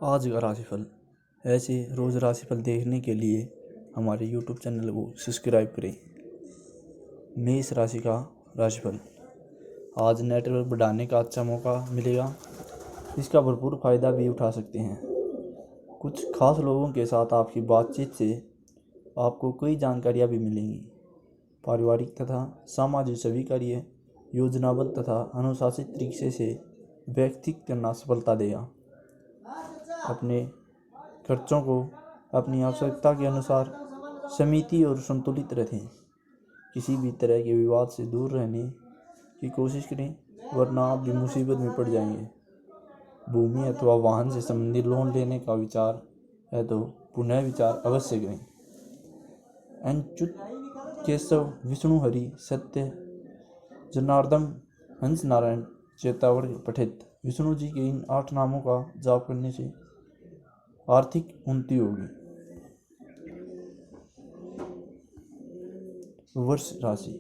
आज का राशिफल। ऐसे रोज़ राशिफल देखने के लिए हमारे यूट्यूब चैनल को सब्सक्राइब करें। मेष राशि का राशिफल। आज नेटवर्क बढ़ाने का अच्छा मौका मिलेगा, इसका भरपूर फ़ायदा भी उठा सकते हैं। कुछ खास लोगों के साथ आपकी बातचीत से आपको कई जानकारियाँ भी मिलेंगी। पारिवारिक तथा सामाजिक सभी कार्य योजनाबद्ध तथा अनुशासित तरीके से व्यक्तिगत करना सफलता देगा। अपने खर्चों को अपनी आवश्यकता के अनुसार सीमित और संतुलित रखें। किसी भी तरह के विवाद से दूर रहने की कोशिश करें, वरना आप भी मुसीबत में पड़ जाएंगे। भूमि अथवा वाहन से संबंधित लोन लेने का विचार है तो पुनः विचार अवश्य करें। अच्युत केशव विष्णु हरि सत्य जनार्दन हंस नारायण चेतावड़ पठित। विष्णु जी के इन 8 नामों का जाप करने से आर्थिक उन्नति होगी। वृष राशि।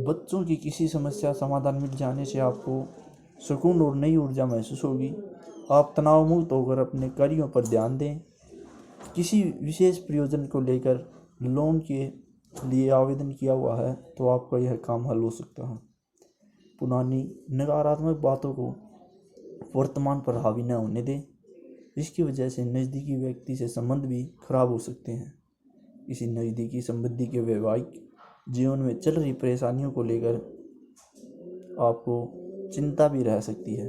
बच्चों की किसी समस्या समाधान मिल जाने से आपको सुकून और नई ऊर्जा महसूस होगी। आप तनाव मुक्त होकर अपने कार्यों पर ध्यान दें। किसी विशेष प्रयोजन को लेकर लोन के लिए आवेदन किया हुआ है तो आपका यह काम हल हो सकता है। पुरानी नकारात्मक बातों को वर्तमान पर हावी न होने दें, इसकी वजह से नज़दीकी व्यक्ति से संबंध भी खराब हो सकते हैं। किसी नज़दीकी संबंधी के वैवाहिक जीवन में चल रही परेशानियों को लेकर आपको चिंता भी रह सकती है।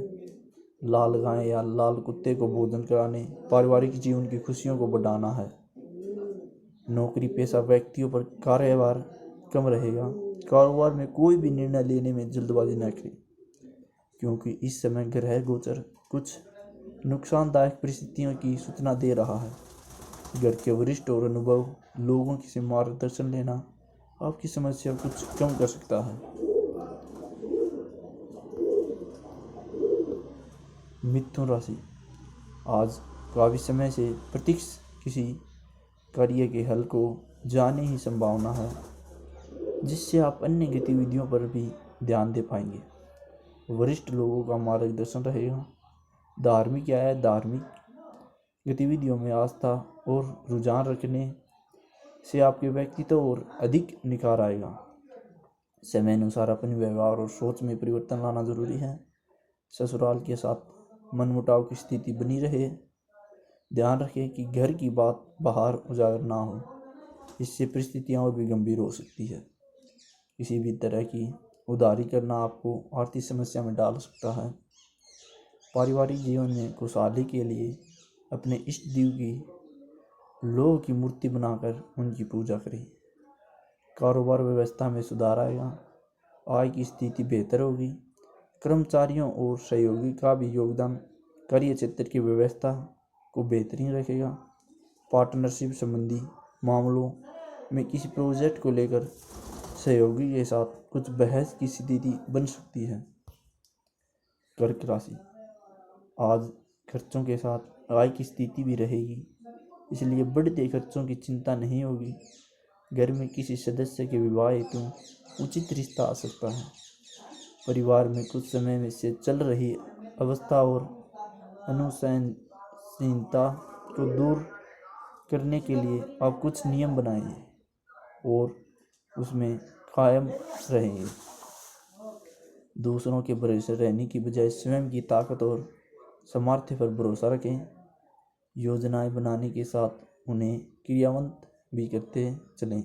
लाल गाय या लाल कुत्ते को भोजन कराने पारिवारिक जीवन की खुशियों को बढ़ाना है। नौकरी पेशा व्यक्तियों पर कार्यभार कम रहेगा। कारोबार में कोई भी निर्णय लेने में जल्दबाजी न करें, क्योंकि इस समय ग्रह गोचर कुछ नुकसानदायक परिस्थितियों की सूचना दे रहा है। घर के वरिष्ठ और अनुभव लोगों से मार्गदर्शन लेना आपकी समस्या कुछ कम कर सकता है। मिथुन राशि। आज काफ़ी समय से प्रतीक्ष किसी कार्य के हल को जाने ही संभावना है, जिससे आप अन्य गतिविधियों पर भी ध्यान दे पाएंगे। वरिष्ठ लोगों का मार्गदर्शन रहेगा। धार्मिक गतिविधियों में आस्था और रुझान रखने से आपके व्यक्तित्व और अधिक निखार आएगा। समय अनुसार अपने व्यवहार और सोच में परिवर्तन लाना जरूरी है। ससुराल के साथ मनमुटाव की स्थिति बनी रहे। ध्यान रखें कि घर की बात बाहर उजागर ना हो, इससे परिस्थितियाँ और भी गंभीर हो सकती है। किसी भी तरह की उधारी करना आपको आर्थिक समस्या में डाल सकता है। पारिवारिक जीवन में खुशहाली के लिए अपने इष्ट देव की लोह की मूर्ति बनाकर उनकी पूजा करें। कारोबार व्यवस्था में सुधार आएगा। आय की स्थिति बेहतर होगी। कर्मचारियों और सहयोगी का भी योगदान कार्य क्षेत्र की व्यवस्था को बेहतरीन रखेगा। पार्टनरशिप संबंधी मामलों में किसी प्रोजेक्ट को लेकर सहयोगी के साथ कुछ बहस की स्थिति बन सकती है। कर्क राशि। आज खर्चों के साथ आय की स्थिति भी रहेगी, इसलिए बढ़ते खर्चों की चिंता नहीं होगी। घर में किसी सदस्य के विवाह हेतु उचित रिश्ता आ सकता है। परिवार में कुछ समय से चल रही अवस्था और अनुसंधानहीनता को दूर करने के लिए आप कुछ नियम बनाएंगे और उसमें कायम रहेंगे। दूसरों के भरोसे रहने की बजाय स्वयं की ताकत और सामर्थ्य पर भरोसा रखें। योजनाएं बनाने के साथ उन्हें क्रियान्वित भी करते चलें।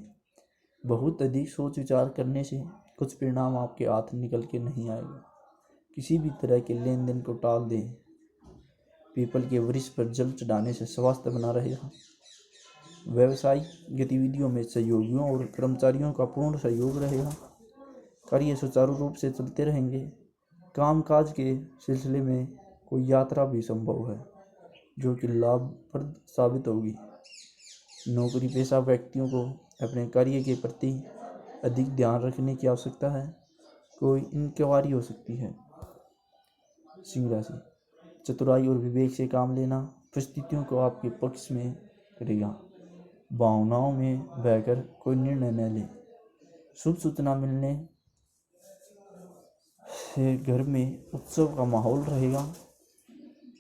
बहुत अधिक सोच विचार करने से कुछ परिणाम आपके हाथ निकल के नहीं आएगा। किसी भी तरह के लेन देन को टाल दें। पीपल के वृक्ष पर जल चढ़ाने से स्वास्थ्य बना रहेगा। व्यवसायिक गतिविधियों में सहयोगियों और कर्मचारियों का पूर्ण सहयोग रहेगा। कार्य सुचारू रूप से चलते रहेंगे। कामकाज के सिलसिले में कोई यात्रा भी संभव है, जो कि लाभप्रद साबित होगी। नौकरी पेशा व्यक्तियों को अपने कार्य के प्रति अधिक ध्यान रखने की आवश्यकता है। कोई इंक्वायरी हो सकती है। सिंह राशि। चतुराई और विवेक से काम लेना परिस्थितियों को आपके पक्ष में करेगा। भावनाओं में बहकर कोई निर्णय न लें। शुभ सूचना मिलने से घर में उत्सव का माहौल रहेगा।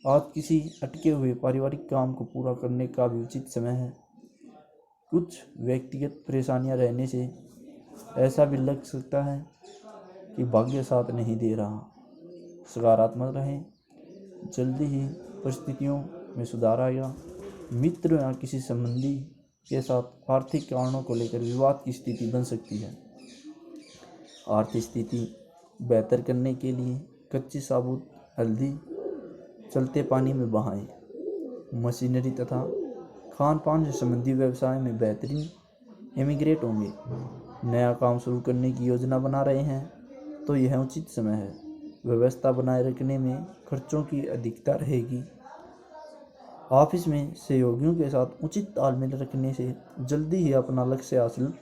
आज किसी अटके हुए पारिवारिक काम को पूरा करने का भी उचित समय है। कुछ व्यक्तिगत परेशानियां रहने से ऐसा भी लग सकता है कि भाग्य साथ नहीं दे रहा। सकारात्मक रहें, जल्दी ही परिस्थितियों में सुधार आएगा। मित्र या किसी संबंधी के साथ आर्थिक कारणों को लेकर विवाद की स्थिति बन सकती है। आर्थिक स्थिति बेहतर करने के लिए कच्ची साबुत हल्दी चलते पानी में बहाएं। मशीनरी तथा खान पान से संबंधी व्यवसाय में बेहतरीन इमिग्रेट होंगे। नया काम शुरू करने की योजना बना रहे हैं तो यह उचित समय है। व्यवस्था बनाए रखने में खर्चों की अधिकता रहेगी। ऑफिस में सहयोगियों के साथ उचित तालमेल रखने से जल्दी ही अपना लक्ष्य हासिल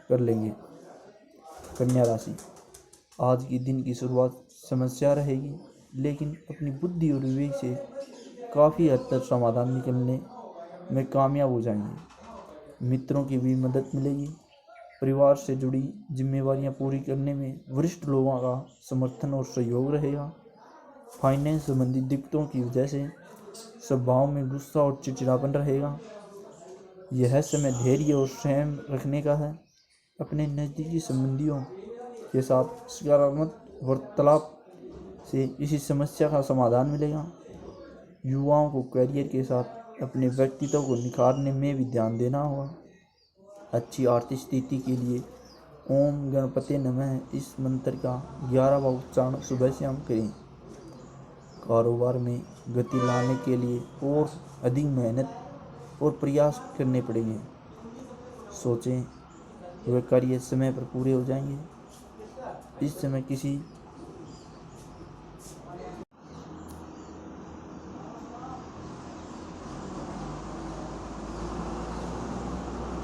कर लेंगे। कन्या राशि, आज की दिन की शुरुआत समस्या रहेगी, लेकिन अपनी बुद्धि और विवेक से काफ़ी हद तक समाधान निकलने में कामयाब हो जाएंगे। मित्रों की भी मदद मिलेगी। परिवार से जुड़ी जिम्मेवारियां पूरी करने में वरिष्ठ लोगों का समर्थन और सहयोग रहेगा। फाइनेंस संबंधी दिक्कतों की वजह से स्वभाव में गुस्सा और चिड़चिड़ापन रहेगा। यह समय धैर्य और संयम रखने का है। अपने नज़दीकी संबंधियों के साथ सकारात्मक वार्तालाप से इसी समस्या का समाधान मिलेगा। युवाओं को करियर के साथ अपने व्यक्तित्व को निखारने में भी ध्यान देना होगा। अच्छी आर्थिक स्थिति के लिए ओम गणपति नमः इस मंत्र का 11 बार उच्चारण सुबह शाम करें। कारोबार में गति लाने के लिए और अधिक मेहनत और प्रयास करने पड़ेंगे। सोचें वह कार्य समय पर पूरे हो जाएंगे। इस समय किसी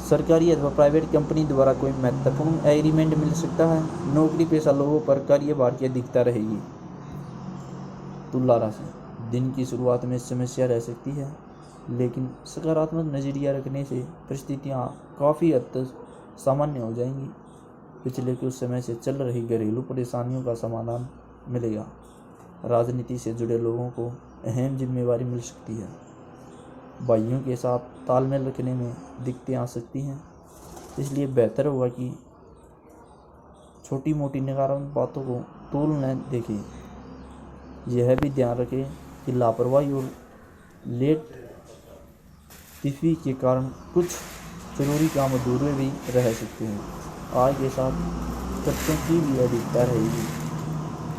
सरकारी अथवा प्राइवेट कंपनी द्वारा कोई महत्वपूर्ण एग्रीमेंट मिल सकता है। नौकरी पेशा लोगों पर कार्यभार की अधिकता रहेगी। तुला राशि, दिन की शुरुआत में समस्या रह सकती है, लेकिन सकारात्मक नज़रिया रखने से परिस्थितियाँ काफ़ी हद तक सामान्य हो जाएंगी। पिछले कुछ समय से चल रही घरेलू परेशानियों का समाधान मिलेगा। राजनीति से जुड़े लोगों को अहम जिम्मेवारी मिल सकती है। भाइयों के साथ तालमेल रखने में दिक्कतें आ सकती हैं, इसलिए बेहतर होगा कि छोटी मोटी नकारात्मक बातों को तूल न देखें। यह भी ध्यान रखें कि लापरवाही और लेट तिफी के कारण कुछ जरूरी काम अधूरे भी रह सकते हैं। आय के साथ खर्चों की भी अधिकता रहेगी।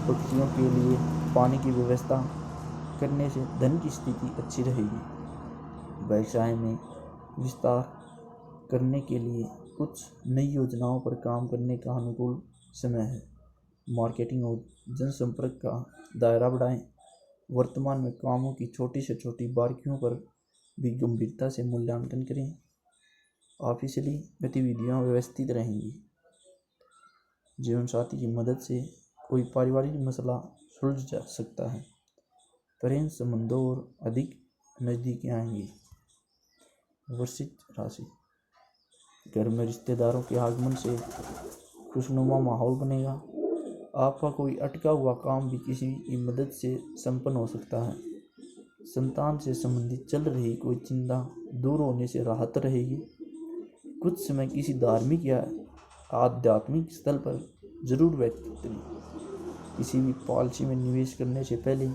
पक्षियों के लिए पानी की व्यवस्था करने से धन की स्थिति अच्छी रहेगी। व्यवसाय में विस्तार करने के लिए कुछ नई योजनाओं पर काम करने का अनुकूल समय है। मार्केटिंग और जनसंपर्क का दायरा बढ़ाएं। वर्तमान में कामों की छोटी से छोटी बारीकियों पर भी गंभीरता से मूल्यांकन करें। ऑफिशियली गतिविधियां व्यवस्थित रहेंगी। जीवनसाथी की मदद से कोई पारिवारिक मसला सुलझ जा सकता है। प्रेम संबंधों और अधिक नज़दीक आएंगे। वृश्चिक राशि, घर में रिश्तेदारों के आगमन से खुशनुमा माहौल बनेगा। आपका कोई अटका हुआ काम भी किसी की मदद से संपन्न हो सकता है। संतान से संबंधित चल रही कोई चिंता दूर होने से राहत रहेगी। कुछ समय किसी धार्मिक या आध्यात्मिक स्थल पर जरूर व्यतीत करें। किसी भी पॉलिसी में निवेश करने से पहले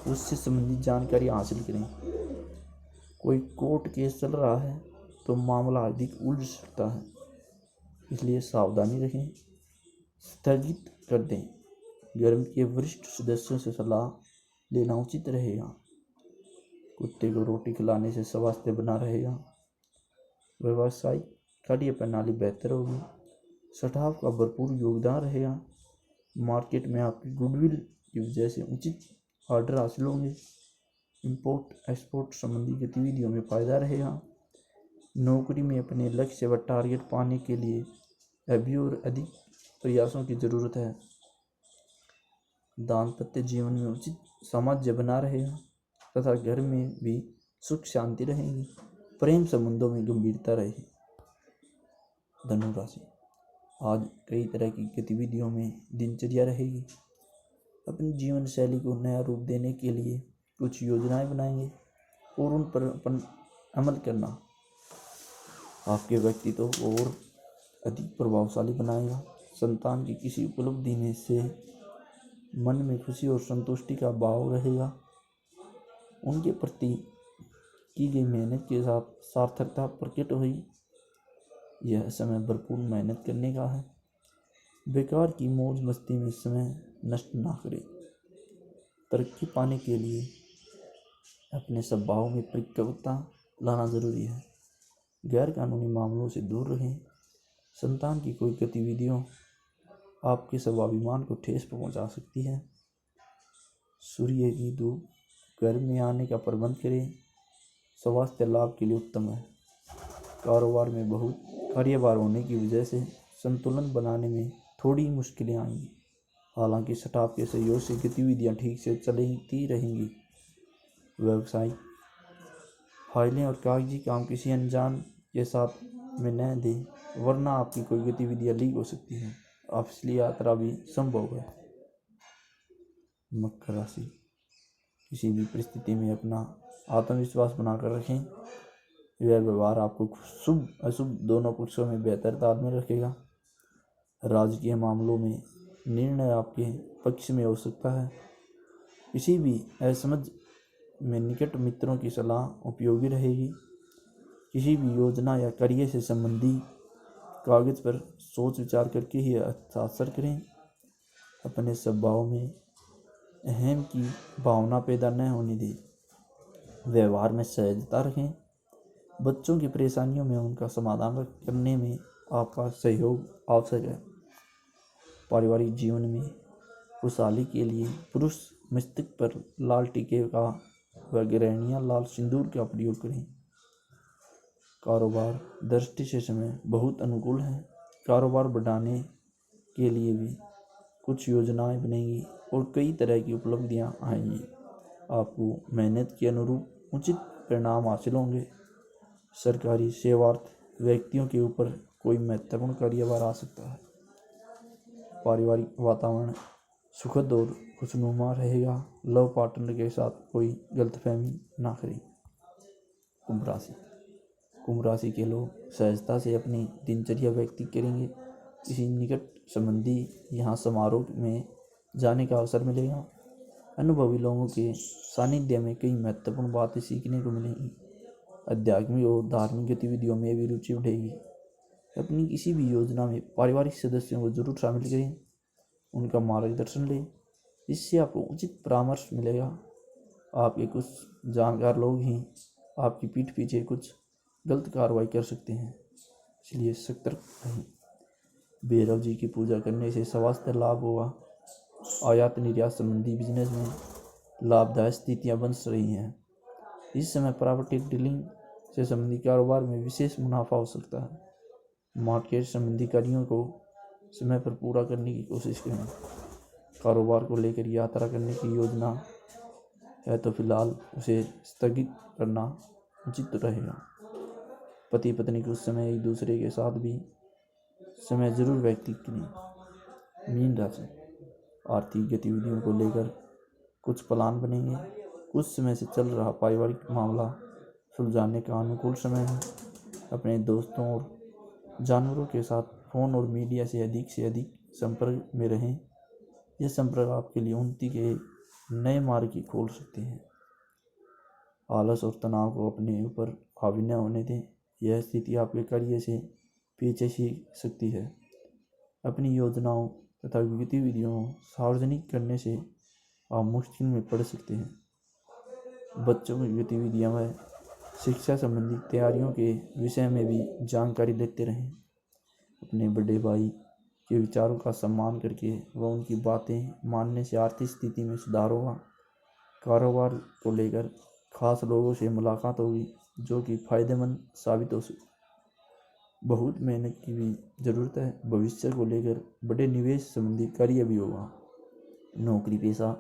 उससे संबंधित जानकारी हासिल करें। कोई कोर्ट केस चल रहा है तो मामला अधिक उलझ सकता है, इसलिए सावधानी रखें। स्थगित कर दें। घर के वरिष्ठ सदस्यों से सलाह लेना उचित रहेगा। कुत्ते को रोटी खिलाने से स्वास्थ्य बना रहेगा। व्यावसायिक कार्य प्रणाली बेहतर होगी। स्टाफ का भरपूर योगदान रहेगा। मार्केट में आपकी गुडविल की वजह से उचित ऑर्डर हासिल होंगे। इंपोर्ट एक्सपोर्ट संबंधी गतिविधियों में फ़ायदा रहेगा। नौकरी में अपने लक्ष्य व टारगेट पाने के लिए अभी और अधिक प्रयासों की ज़रूरत है। दाम्पत्य जीवन में उचित सामंजस्य बना रहेगा तथा घर में भी सुख शांति रहेगी। प्रेम संबंधों में गंभीरता रहेगी। धनु राशि, आज कई तरह की गतिविधियों में दिनचर्या रहेगी। अपनी जीवन शैली को नया रूप देने के लिए कुछ योजनाएं बनाएंगे और उन पर अपन अमल करना आपके व्यक्तित्व को और अधिक प्रभावशाली बनाएगा। संतान की किसी उपलब्धि में से मन में खुशी और संतुष्टि का भाव रहेगा। उनके प्रति की गई मेहनत के साथ सार्थकता प्रकट हुई। यह समय भरपूर मेहनत करने का है। बेकार की मौज मस्ती में समय नष्ट ना करें। तरक्की पाने के लिए अपने स्वभाव में परिपक्वता लाना जरूरी है। गैर कानूनी मामलों से दूर रहें। संतान की कोई गतिविधियों आपके स्वाभिमान को ठेस पहुंचा सकती है। सूर्य की धूप घर में आने का प्रबंध करें। स्वास्थ्य लाभ के लिए उत्तम है। कारोबार में बहुत कार्यभार होने की वजह से संतुलन बनाने में थोड़ी मुश्किलें आएंगी। हालांकि स्टाफ के सहयोग से गतिविधियां ठीक से चलती रहेंगी। व्यवसायिक फाइलें और कागजी काम किसी अनजान के साथ में न दें, वरना आपकी कोई गतिविधियां लीक हो सकती हैं। ऑफिशियल यात्रा भी संभव है। मकर राशि, किसी भी परिस्थिति में अपना आत्मविश्वास बनाकर रखें। यह व्यवहार आपको शुभ अशुभ दोनों पक्षों में बेहतर तालमेल रखेगा। राजकीय मामलों में निर्णय आपके पक्ष में हो सकता है। किसी भी असमझ में निकट मित्रों की सलाह उपयोगी रहेगी। किसी भी योजना या कार्य से संबंधी कागज पर सोच विचार करके ही हस्ताक्षर करें। अपने स्वभाव में अहम की भावना पैदा न होने दें। व्यवहार में सहजता रखें। बच्चों की परेशानियों में उनका समाधान करने में आपका सहयोग आवश्यक है। पारिवारिक जीवन में खुशहाली के लिए पुरुष मस्तक पर लाल टीके का व गृहिणियां लाल सिंदूर का प्रयोग करें। कारोबार दृष्टि से समय बहुत अनुकूल है। कारोबार बढ़ाने के लिए भी कुछ योजनाएं बनेंगी और कई तरह की उपलब्धियां आएंगी। आपको मेहनत के अनुरूप उचित परिणाम हासिल होंगे। सरकारी सेवार्थ व्यक्तियों के ऊपर कोई महत्वपूर्ण कार्यभार आ सकता है। पारिवारिक वातावरण सुखद और खुशनुमा रहेगा। लव पार्टनर के साथ कोई गलतफहमी ना करें। कुंभ राशि के लोग सहजता से अपनी दिनचर्या व्यतीत करेंगे। किसी निकट संबंधी यहाँ समारोह में जाने का अवसर मिलेगा। अनुभवी लोगों के सानिध्य में कई महत्वपूर्ण बातें सीखने को मिलेंगी। आध्यात्मिक और धार्मिक गतिविधियों में भी रुचि बढ़ेगी। अपनी किसी भी योजना में पारिवारिक सदस्यों को जरूर शामिल करें। उनका मार्गदर्शन लें, इससे आपको उचित परामर्श मिलेगा। आपके कुछ जानकार लोग ही आपकी पीठ पीछे कुछ गलत कार्रवाई कर सकते हैं, इसलिए सतर्क रहें। भैरव जी की पूजा करने से स्वास्थ्य लाभ होगा। आयात निर्यात संबंधी बिजनेस में लाभदायक स्थितियां बन रही हैं। इस समय प्रॉपर्टी डीलिंग से संबंधित कारोबार में विशेष मुनाफा हो सकता है। मार्केट संबंधी कार्यों को समय पर पूरा करने की कोशिश करें। कारोबार को लेकर यात्रा करने की योजना है तो फिलहाल उसे स्थगित करना उचित रहेगा। पति पत्नी कुछ समय एक दूसरे के साथ भी समय जरूर व्यतीत करें। मीन राशि, आर्थिक गतिविधियों को लेकर कुछ प्लान बनेंगे। कुछ समय से चल रहा पारिवारिक मामला सुलझाने का अनुकूल समय है। अपने दोस्तों और जानवरों के साथ फ़ोन और मीडिया से अधिक संपर्क में रहें। यह संपर्क आपके लिए उन्नति के नए मार्ग की खोल सकते हैं। आलस और तनाव को अपने ऊपर हावी न होने दें। यह स्थिति आपके कार्य से पीछे सीख सकती है। अपनी योजनाओं तथा गतिविधियों सार्वजनिक करने से आप मुश्किल में पड़ सकते हैं। बच्चों की गतिविधियां व शिक्षा संबंधी तैयारियों के विषय में भी जानकारी लेते रहें। अपने बड़े भाई के विचारों का सम्मान करके व उनकी बातें मानने से आर्थिक स्थिति में सुधार होगा। कारोबार को लेकर खास लोगों से मुलाकात होगी जो कि फायदेमंद साबित हो सकती। बहुत मेहनत की भी ज़रूरत है। भविष्य को लेकर बड़े निवेश संबंधी कार्य भी होगा। नौकरी पेशा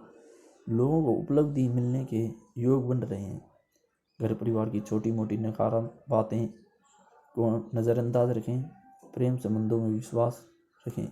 लोगों को उपलब्धि मिलने के योग बन रहे हैं। घर परिवार की छोटी मोटी नकारात्मक बातें को नज़रअंदाज रखें। प्रेम संबंधों में विश्वास रखें।